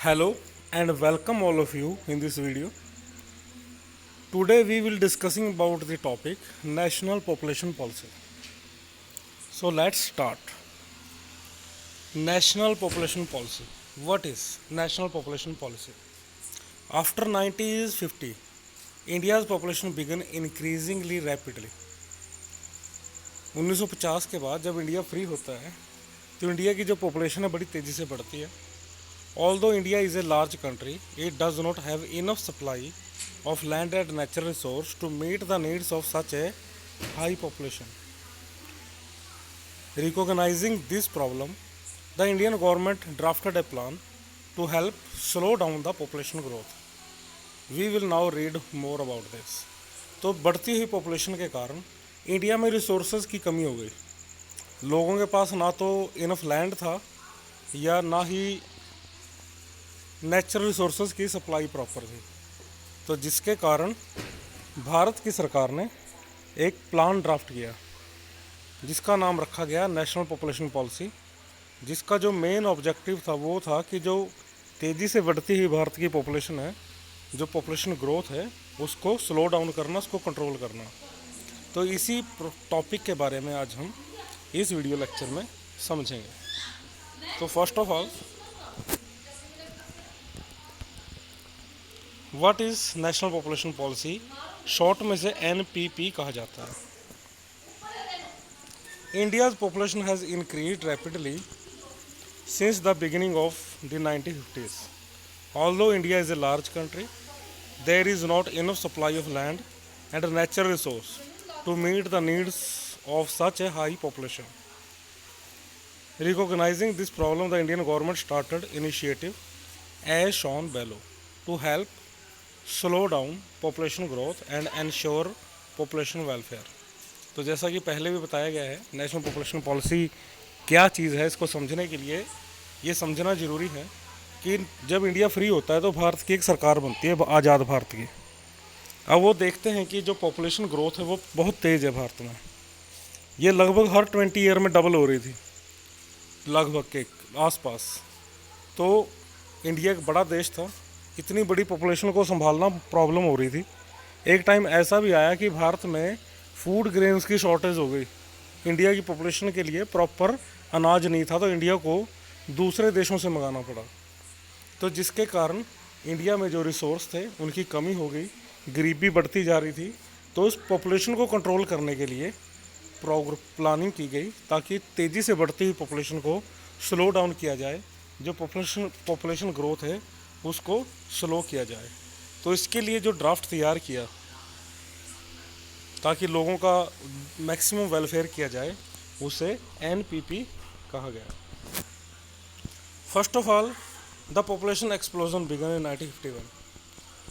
Hello and welcome all of you in this video. Today we will discussing about the topic National Population Policy. So let's start. National Population Policy. What is National Population Policy? After 1950, India's population began increasingly rapidly. 1950 के बाद जब India free होता है तो India की जो population है बड़ी तेज़ी से बढ़ती है. Although India is a large country, it does not have enough supply of land and natural resource to meet the needs of such a high population. Recognizing this problem, the Indian government drafted a plan to help slow down the population growth. We will now read more about this. तो बढ़ती हुई population के कारण India में resources की कमी हो गई. लोगों के पास ना तो इनफ लैंड था या ना ही नेचुरल रिसोर्सेज की सप्लाई प्रॉपर थी. तो जिसके कारण भारत की सरकार ने एक प्लान ड्राफ्ट किया जिसका नाम रखा गया नेशनल पॉपुलेशन पॉलिसी, जिसका जो मेन ऑब्जेक्टिव था वो था कि जो तेज़ी से बढ़ती हुई भारत की पॉपुलेशन है, जो पॉपुलेशन ग्रोथ है, उसको स्लो डाउन करना, उसको कंट्रोल करना. तो इसी टॉपिक के बारे में आज हम इस वीडियो लेक्चर में समझेंगे. तो first of all, what is national population policy? Short में से NPP कहा जाता है. India's population has increased rapidly since the beginning of the 1950s. Although India is a large country, there is not enough supply of land and natural resource to meet the needs of such a high population. Recognizing this problem, the Indian government started initiative as shown below to help slow down population growth and ensure population welfare. तो जैसा कि पहले भी बताया गया है, national population policy क्या चीज़ है, इसको समझने के लिए ये समझना ज़रूरी है कि जब इंडिया फ्री होता है तो भारत की एक सरकार बनती है, आज़ाद भारत की. अब वो देखते हैं कि जो पॉपुलेशन ग्रोथ है वो बहुत तेज़ है भारत में. ये लगभग हर 20 ईयर में डबल हो रही थी, लगभग के आसपास. तो इंडिया एक बड़ा देश था, इतनी बड़ी पॉपुलेशन को संभालना प्रॉब्लम हो रही थी. एक टाइम ऐसा भी आया कि भारत में फूड ग्रेन्स की शॉर्टेज हो गई. इंडिया की पॉपुलेशन के लिए प्रॉपर अनाज नहीं था, तो इंडिया को दूसरे देशों से मंगाना पड़ा. तो जिसके कारण इंडिया में जो रिसोर्स थे उनकी कमी हो गई, गरीबी बढ़ती जा रही थी. तो उस पॉपुलेशन को कंट्रोल करने के लिए प्लानिंग की गई ताकि तेज़ी से बढ़ती हुई पॉपुलेशन को स्लो डाउन किया जाए, जो पॉपुलेशन ग्रोथ है उसको स्लो किया जाए. तो इसके लिए जो ड्राफ्ट तैयार किया ताकि लोगों का मैक्सिमम वेलफेयर किया जाए, उसे NPP कहा गया. First of all, the population explosion began in 1951.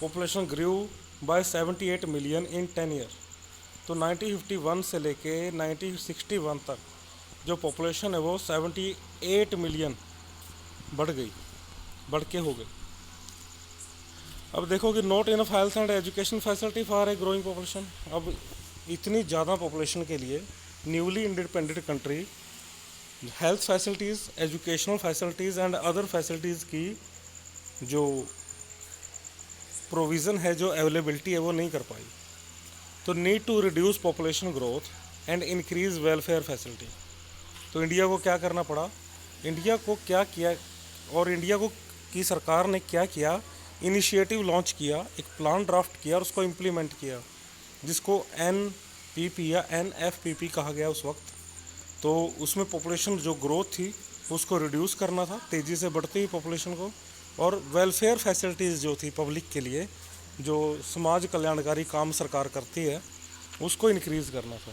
Population grew by 78 million in 10 year. तो 1951 से लेके 1961 तक जो पॉपुलेशन है वो 78 मिलियन बढ़ के हो गई. अब देखो कि not enough health and education facility for a growing population. अब इतनी ज़्यादा पॉपुलेशन के लिए newly independent country health facilities, educational facilities and other facilities की जो प्रोविज़न है, जो अवेलेबिलिटी है, वो नहीं कर पाई. तो need to reduce population growth and increase welfare facility. तो इंडिया को क्या करना पड़ा, इंडिया को क्या किया, और इंडिया को की सरकार ने क्या किया, इनिशिएटिव लॉन्च किया, एक प्लान ड्राफ्ट किया और उसको इम्प्लीमेंट किया, जिसको NPP या NFPP कहा गया उस वक्त. तो उसमें पॉपुलेशन जो ग्रोथ थी उसको रिड्यूस करना था, तेज़ी से बढ़ती हुई पॉपुलेशन को, और वेलफेयर फैसिलिटीज़ जो थी पब्लिक के लिए, जो समाज कल्याणकारी काम सरकार करती है, उसको इंक्रीज़ करना था.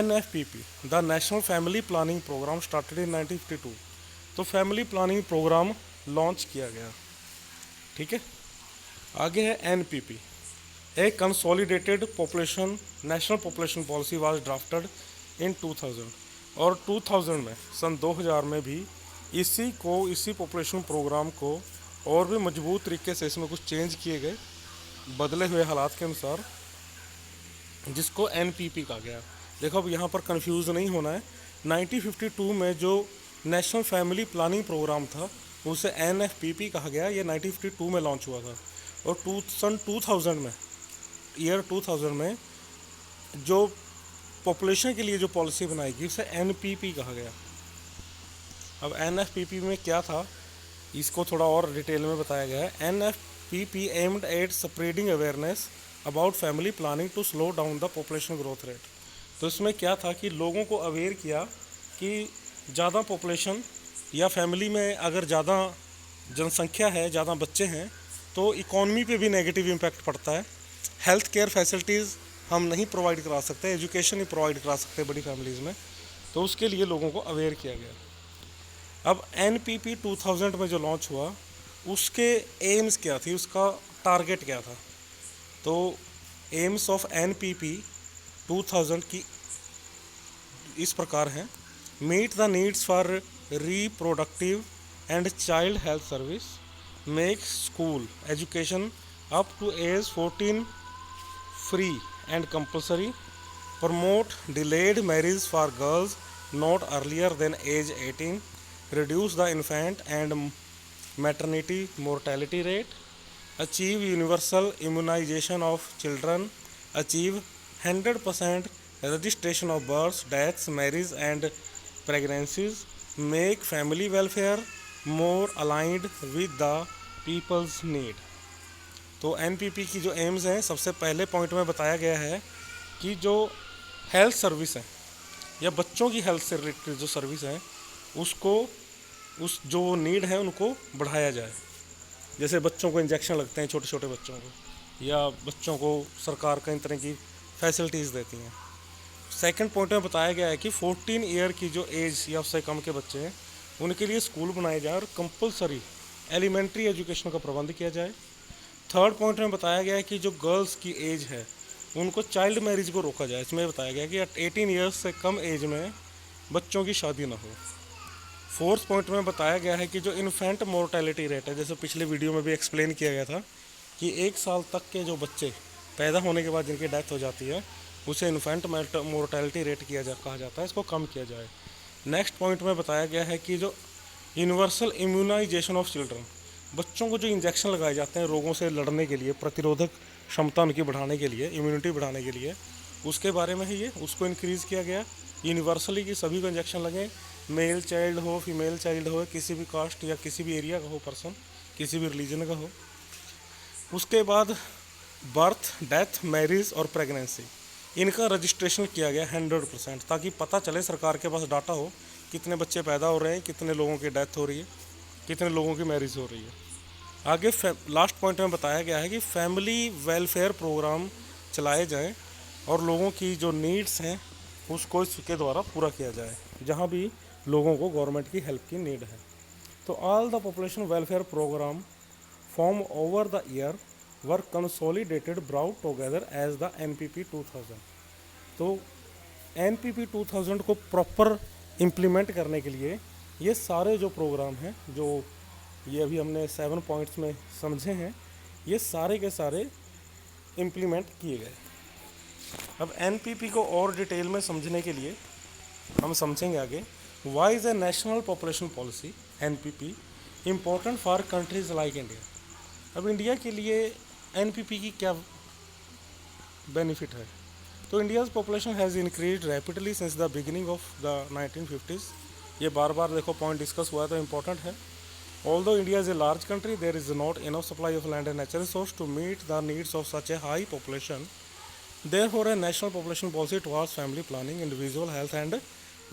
NFPP, the national family planning programme, started in 1952. तो फैमिली प्लानिंग प्रोग्राम लॉन्च किया गया. ठीक है. आगे है NPP. A consolidated population national population policy was drafted in 2000. और 2000 में, सन 2000 में भी इसी पॉपुलेशन प्रोग्राम को और भी मजबूत तरीके से इसमें कुछ चेंज किए गए बदले हुए हालात के अनुसार, जिसको NPP कहा गया. देखो अब यहाँ पर कंफ्यूज नहीं होना है. 1952 में जो नेशनल फैमिली प्लानिंग प्रोग्राम था उसे NFPP कहा गया। ये 1952 में लॉन्च हुआ था और सन 2000 में, ईयर 2000 में जो पॉपुलेशन के लिए जो पॉलिसी बनाई गई उसे NPP कहा गया। अब NFPP में क्या था, इसको थोड़ा और डिटेल में बताया गया है। NFPP aimed at spreading awareness about family planning to slow down the population growth rate. तो इसमें क्या था कि लोगों को अवेयर किया कि ज़्यादा पॉपुलेशन या फैमिली में अगर ज़्यादा जनसंख्या है, ज़्यादा बच्चे हैं, तो इकॉनमी पे भी नेगेटिव इम्पैक्ट पड़ता है। हेल्थ केयर फैसिलिटीज़ हम नहीं प्रोवाइड करा सकते, एजुकेशन ही प्रोवाइड करा सकते बड़ी फैमिलीज़ में, तो उसके लिए लोगों को अवेयर किया गया। अब NPP 2000 में जो लॉन्च हुआ उसके एम्स क्या थी, उसका टारगेट क्या था। तो एम्स ऑफ NPP 2000 की इस प्रकार हैं: meet the needs for reproductive and child health service, make school education up to age 14 free and compulsory, promote delayed marriage for girls not earlier than age 18, reduce the infant and maternity mortality rate, achieve universal immunization of children, achieve 100% registration of births, deaths, marriages and pregnancies, make family welfare more aligned with the people's need। तो NPP की जो AIIMS हैं, सबसे पहले point में बताया गया है कि जो हेल्थ सर्विस है या बच्चों की हेल्थ से रिलेटेड जो सर्विस है उसको, उस जो नीड है उनको बढ़ाया जाए। जैसे बच्चों को इंजेक्शन लगते हैं, छोटे छोटे बच्चों को, या बच्चों को सरकार कई तरह की फैसिलिटीज़ देती हैं। सेकंड पॉइंट में बताया गया है कि 14 ईयर की जो एज या उससे कम के बच्चे हैं उनके लिए स्कूल बनाए जाए और कंपलसरी एलिमेंट्री एजुकेशन का प्रबंध किया जाए। थर्ड पॉइंट में बताया गया है कि जो गर्ल्स की एज है उनको चाइल्ड मैरिज को रोका जाए। इसमें बताया गया कि 18 ईयर्स से कम एज में बच्चों की शादी ना हो। फोर्थ पॉइंट में बताया गया है कि जो इन्फेंट मोर्टेलिटी रेट है, जैसे पिछले वीडियो में भी एक्सप्लेन किया गया था कि 1 साल तक के जो बच्चे पैदा होने के बाद जिनकी डेथ हो जाती है उसे इन्फेंट मोर्टेलिटी रेट कहा जाता है, इसको कम किया जाए। नेक्स्ट पॉइंट में बताया गया है कि जो यूनिवर्सल इम्यूनाइजेशन ऑफ चिल्ड्रन, बच्चों को जो इंजेक्शन लगाए जाते हैं रोगों से लड़ने के लिए, प्रतिरोधक क्षमता उनकी बढ़ाने के लिए, इम्यूनिटी बढ़ाने के लिए, उसके बारे में है ये, उसको इंक्रीज़ किया गया यूनिवर्सली कि सभी को इंजेक्शन लगे, मेल चाइल्ड हो, फीमेल चाइल्ड हो, किसी भी कास्ट या किसी भी एरिया का हो पर्सन, किसी भी रिलीजन का हो। उसके बाद बर्थ, डेथ, मैरिज और प्रेगनेंसी, इनका रजिस्ट्रेशन किया गया 100%, ताकि पता चले, सरकार के पास डाटा हो कितने बच्चे पैदा हो रहे हैं, कितने लोगों की डेथ हो रही है, कितने लोगों की मैरिज हो रही है। आगे लास्ट पॉइंट में बताया गया है कि फैमिली वेलफेयर प्रोग्राम चलाए जाएँ और लोगों की जो नीड्स हैं उसको इसके द्वारा पूरा किया जाए, जहाँ भी लोगों को गवर्नमेंट की हेल्प की नीड है। तो all the population welfare programme form over the year were consolidated brought together as the NPP 2000। तो NPP 2000 को प्रॉपर इम्प्लीमेंट करने के लिए ये सारे जो प्रोग्राम हैं, जो ये अभी हमने 7 पॉइंट्स में समझे हैं, ये सारे के सारे इम्प्लीमेंट किए गए। अब NPP को और डिटेल में समझने के लिए हम समझेंगे आगे, why is a national population policy NPP important for countries like India. अब इंडिया के लिए NPP की क्या बेनिफिट है। तो India's population has increase rapidly since the beginning of the 1950s। ये बार बार देखो पॉइंट डिस्कस हुआ है तो इम्पोर्टेंट है। Although India is a large country, there is not enough supply of land and natural resource to meet the needs of such a high population. Therefore, a national population policy towards family planning, individual health and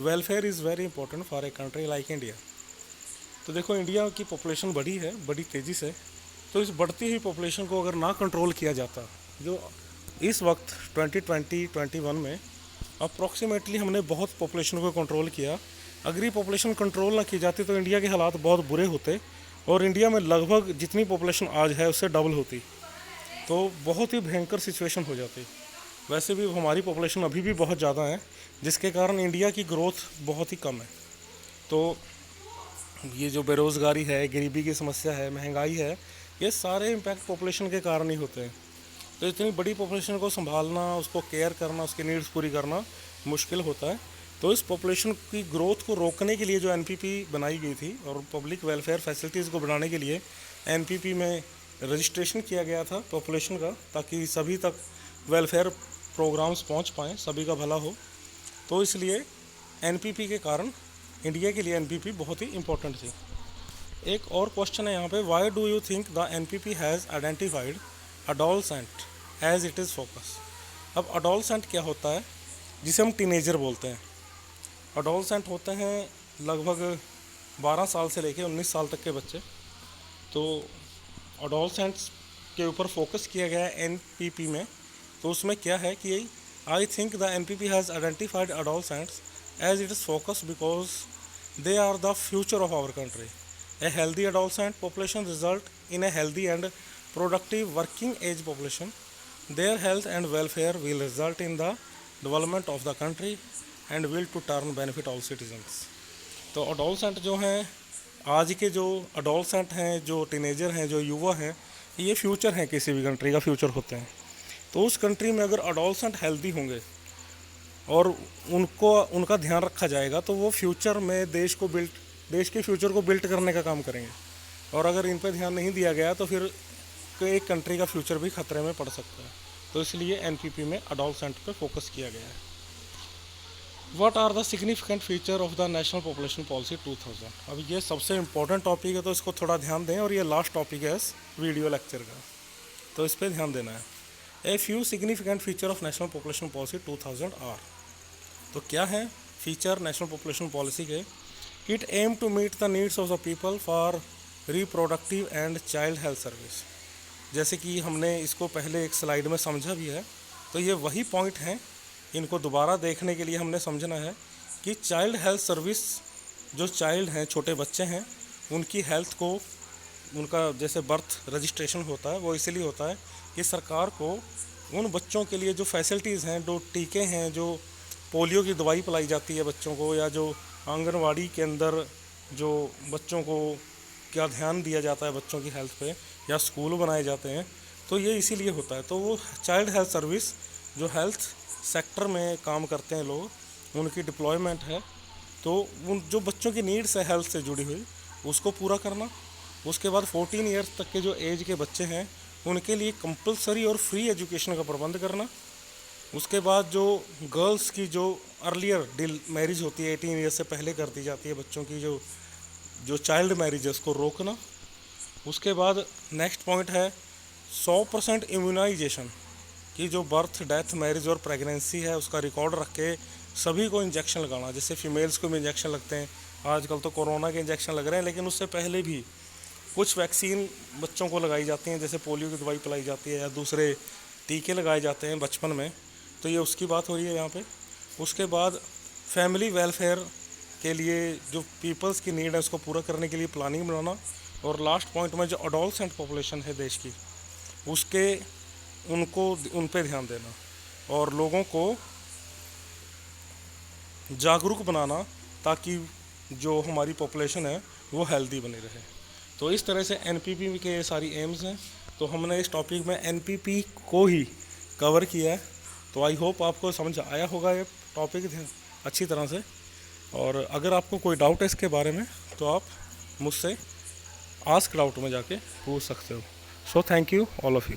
welfare is very important for a country like India। तो देखो India की population बढ़ी है बड़ी तेज़ी से, तो इस बढ़ती हुई पॉपुलेशन को अगर ना कंट्रोल किया जाता, जो इस वक्त 2020-21 में अप्रॉक्सीमेटली हमने बहुत पॉपुलेशन को कंट्रोल किया, अगर ये पॉपुलेशन कंट्रोल ना की जाती तो इंडिया के हालात बहुत बुरे होते और इंडिया में लगभग जितनी पॉपुलेशन आज है उससे डबल होती, तो बहुत ही भयंकर सिचुएशन हो जाती। वैसे भी हमारी पॉपुलेशन अभी भी बहुत ज़्यादा है, जिसके कारण इंडिया की ग्रोथ बहुत ही कम है। तो ये जो बेरोज़गारी है, गरीबी की समस्या है, महंगाई है, ये सारे इम्पैक्ट पॉपुलेशन के कारण ही होते हैं। तो इतनी बड़ी पॉपुलेशन को संभालना, उसको केयर करना, उसकी नीड्स पूरी करना मुश्किल होता है। तो इस पॉपुलेशन की ग्रोथ को रोकने के लिए जो एनपीपी बनाई गई थी और पब्लिक वेलफेयर फैसिलिटीज़ को बढ़ाने के लिए एनपीपी में रजिस्ट्रेशन किया गया था पॉपुलेशन का, ताकि सभी तक वेलफेयर प्रोग्राम्स पहुंच पाएँ, सभी का भला हो। तो इसलिए एनपीपी के कारण इंडिया के लिए एनपीपी बहुत ही इम्पोर्टेंट थी। एक और क्वेश्चन है यहाँ पे, why do you think the NPP has identified adolescent as it is focus. अब अडोलसेंट क्या होता है, जिसे हम टीनेजर बोलते हैं। अडोलसेंट होते हैं लगभग 12 साल से लेकर 19 साल तक के बच्चे। तो अडोलसेंट्स के ऊपर फोकस किया गया है एनपीपी में। तो उसमें क्या है कि I think the NPP has identified adolescents as it is focus because they are the future of our country. A healthy adolescent population result in a healthy and productive working age population. Their health and welfare will result in the development of the country and will to turn benefit all citizens. तो adolescent जो हैं, आज के जो adolescent हैं, जो teenager हैं, जो युवा हैं, ये फ्यूचर हैं, किसी भी कंट्री का फ्यूचर होते हैं। तो उस कंट्री में अगर adolescent हेल्दी होंगे और उनका ध्यान रखा जाएगा तो वो फ्यूचर में देश के फ्यूचर को बिल्ट करने का काम करेंगे। और अगर इन पर ध्यान नहीं दिया गया तो फिर एक कंट्री का फ्यूचर भी खतरे में पड़ सकता है। तो इसलिए एनपीपी में अडोलसेंट पे फोकस किया गया है। What are the significant feature of the national population policy 2000। अब ये सबसे इम्पोर्टेंट टॉपिक है, तो इसको थोड़ा ध्यान दें, और ये लास्ट टॉपिक है इस वीडियो लेक्चर का, तो इस पर ध्यान देना है। A few significant feature of national population policy 2000 are. तो क्या है फीचर नेशनल पॉपुलेशन पॉलिसी के? It aimed to meet the needs of the people for reproductive and child health service। जैसे कि हमने इसको पहले एक स्लाइड में समझा भी है, तो ये वही पॉइंट हैं, इनको दोबारा देखने के लिए हमने समझना है कि चाइल्ड हेल्थ सर्विस, जो चाइल्ड हैं, छोटे बच्चे हैं, उनकी हेल्थ को, उनका जैसे बर्थ रजिस्ट्रेशन होता है वो इसलिए होता है कि सरकार को उन बच्चों के लिए जो फैसिलिटीज़ हैं, जो टीके हैं, जो पोलियो की दवाई पिलाई जाती है बच्चों को, या जो आंगनवाड़ी के अंदर जो बच्चों को क्या ध्यान दिया जाता है बच्चों की हेल्थ पे, या स्कूल बनाए जाते हैं, तो ये इसीलिए होता है। तो वो चाइल्ड हेल्थ सर्विस, जो हेल्थ सेक्टर में काम करते हैं लोग, उनकी डिप्लॉयमेंट है, तो उन जो बच्चों की नीड्स है हेल्थ से जुड़ी हुई, उसको पूरा करना। उसके बाद 14 ईयर्स तक के जो एज के बच्चे हैं उनके लिए कंपलसरी और फ्री एजुकेशन का प्रबंध करना। उसके बाद जो गर्ल्स की जो अर्लियर मैरिज होती है, 18 ईयर्स से पहले कर दी जाती है बच्चों की, जो चाइल्ड मैरिज है, उसको रोकना। उसके बाद नेक्स्ट पॉइंट है 100% इम्यूनाइजेशन, कि जो बर्थ, डेथ, मैरिज और प्रेगनेंसी है उसका रिकॉर्ड रख के सभी को इंजेक्शन लगाना। जैसे फीमेल्स को भी इंजेक्शन लगते हैं, आजकल तो कोरोना के इंजेक्शन लग रहे हैं, लेकिन उससे पहले भी कुछ वैक्सीन बच्चों को लगाई जाती हैं, जैसे पोलियो की दवाई पिलाई जाती है या दूसरे टीके लगाए जाते हैं बचपन में। तो ये उसकी बात हो रही है यहाँ पे। उसके बाद फैमिली वेलफेयर के लिए जो पीपल्स की नीड है उसको पूरा करने के लिए प्लानिंग बनाना। और लास्ट पॉइंट में जो अडोलसेंट पॉपुलेशन है देश की, उन पे ध्यान देना और लोगों को जागरूक बनाना, ताकि जो हमारी पॉपुलेशन है वो हेल्दी बनी रहे। तो इस तरह से एनपीपी के सारी एम्स हैं। तो हमने इस टॉपिक में एनपीपी को ही कवर किया है। तो आई होप आपको समझ आया होगा ये टॉपिक अच्छी तरह से। और अगर आपको कोई डाउट है इसके बारे में तो आप मुझसे आस्क डाउट में जाके पूछ सकते हो। So thank you all of you.